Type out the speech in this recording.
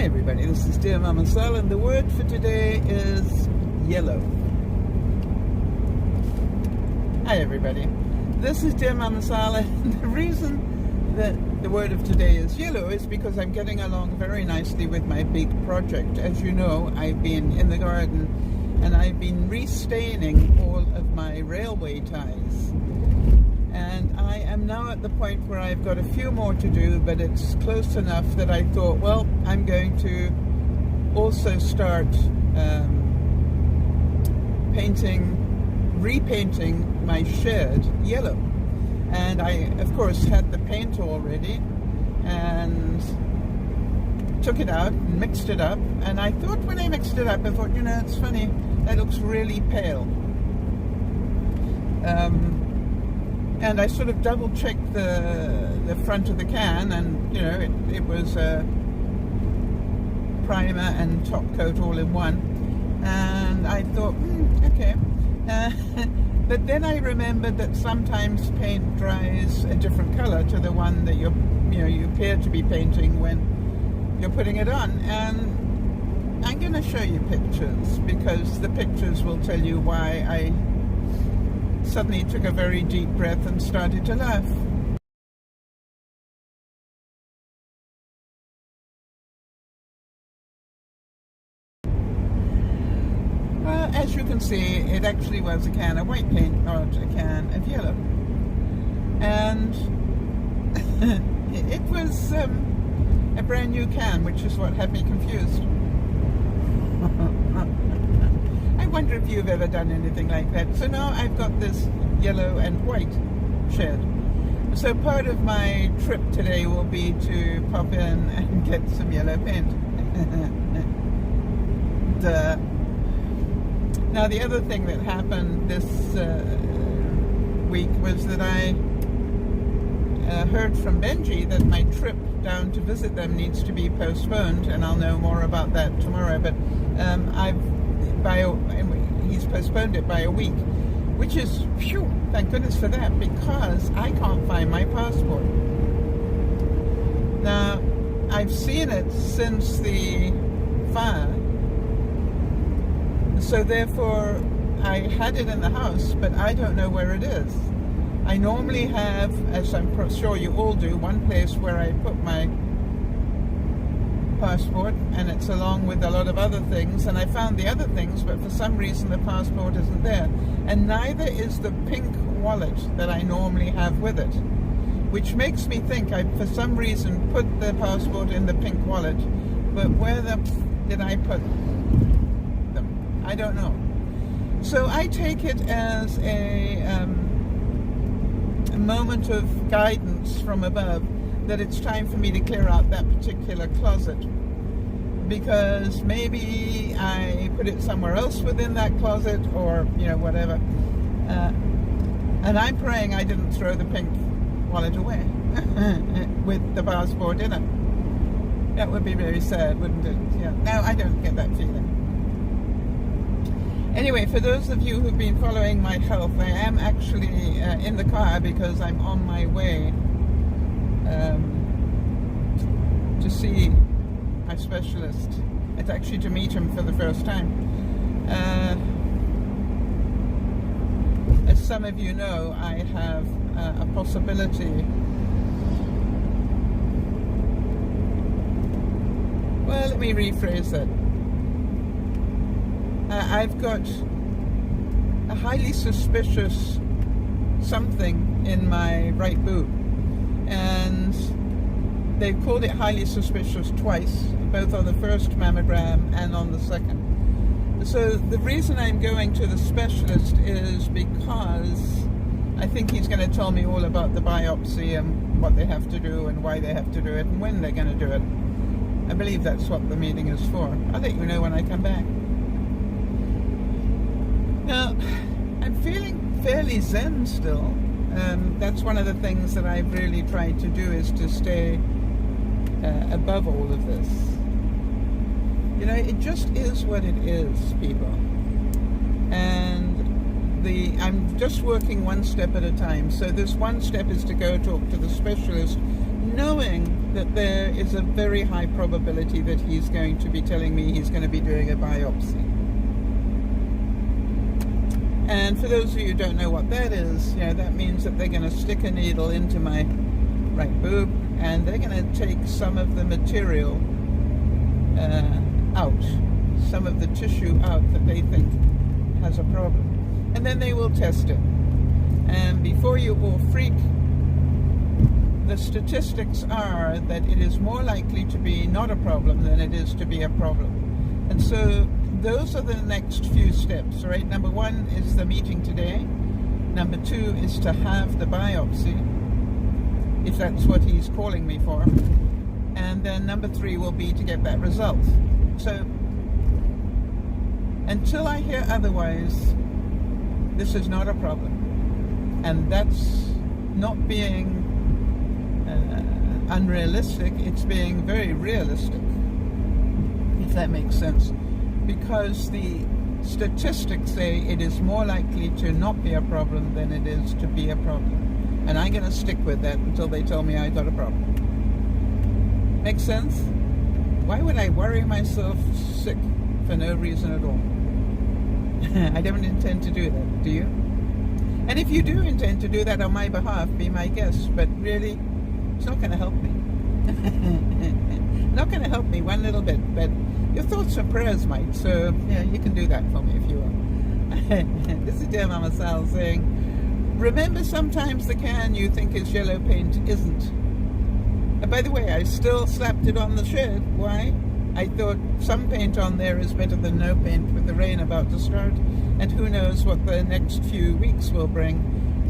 Hi everybody, this is DearMamaSal, and the word for today is yellow. Hi everybody, this is DearMamaSal, and the reason that the word of today is yellow is because I'm getting along very nicely with my big project. As you know, I've been in the garden and I've been restaining all of my railway ties. And I am now at the point where I've got a few more to do, but it's close enough that I thought, well, I'm going to also start repainting my shed yellow. And I, of course, had the paint already and took it out and mixed it up. And I thought when I mixed it up, I thought, you know, it's funny, that looks really pale. And I sort of double-checked the front of the can, and, you know, it was a primer and top coat all in one. And I thought, okay. But then I remembered that sometimes paint dries a different color to the one that you appear to be painting when you're putting it on. And I'm going to show you pictures, because the pictures will tell you why I suddenly took a very deep breath and started to laugh. Well, as you can see, it actually was a can of white paint, not a can of yellow. And it was a brand new can, which is what had me confused. I wonder if you've ever done anything like that. So now I've got this yellow and white shed. So part of my trip today will be to pop in and get some yellow paint. Duh. Now the other thing that happened this week was that I heard from Benji that my trip down to visit them needs to be postponed, and I'll know more about that tomorrow. But he's postponed it by a week, which is, phew, thank goodness for that, because I can't find my passport. Now, I've seen it since the fire, so therefore I had it in the house, but I don't know where it is. I normally have, as I'm sure you all do, one place where I put my passport, and it's along with a lot of other things, and I found the other things, but for some reason the passport isn't there, and neither is the pink wallet that I normally have with it, which makes me think I for some reason put the passport in the pink wallet, but where did I put them? I don't know. So I take it as a moment of guidance from above that it's time for me to clear out that particular closet, because maybe I put it somewhere else within that closet, or, you know, whatever. And I'm praying I didn't throw the pink wallet away with the passport in it. That would be very sad, wouldn't it? Yeah. No, I don't get that feeling. Anyway, for those of you who've been following my health, I am actually in the car because I'm on my way to see my specialist. It's actually to meet him for the first time. As some of you know, I have a possibility. Well, let me rephrase that. I've got a highly suspicious something in my right boob, and they've called it highly suspicious twice, both on the first mammogram and on the second. So the reason I'm going to the specialist is because I think he's going to tell me all about the biopsy and what they have to do and why they have to do it and when they're going to do it. I believe that's what the meeting is for. I'll let you know when I come back. Now, I'm feeling fairly zen still. That's one of the things that I've really tried to do, is to stay above all of this. You know, it just is what it is, people. And I'm just working one step at a time. So this one step is to go talk to the specialist, knowing that there is a very high probability that he's going to be telling me he's going to be doing a biopsy. And for those of you who don't know what that is, that means that they're going to stick a needle into my right boob, and they're going to take some of the material out, some of the tissue out that they think has a problem. And then they will test it. And before you all freak, the statistics are that it is more likely to be not a problem than it is to be a problem. And so those are the next few steps, right? Number one is the meeting today. Number two is to have the biopsy, if that's what he's calling me for. And then number three will be to get that result. So until I hear otherwise, this is not a problem. And that's not being unrealistic, it's being very realistic, if that makes sense. Because the statistics say it is more likely to not be a problem than it is to be a problem. And I'm going to stick with that until they tell me I got a problem. Make sense? Why would I worry myself sick for no reason at all? I don't intend to do that, do you? And if you do intend to do that on my behalf, be my guest. But really, it's not going to help me. Not going to help me one little bit, but your thoughts and prayers might. So, yeah, you can do that for me if you will. This is Dear Mama Sal saying, remember sometimes the can you think is yellow paint isn't. And by the way, I still slapped it on the shirt. Why? I thought some paint on there is better than no paint with the rain about to start. And who knows what the next few weeks will bring.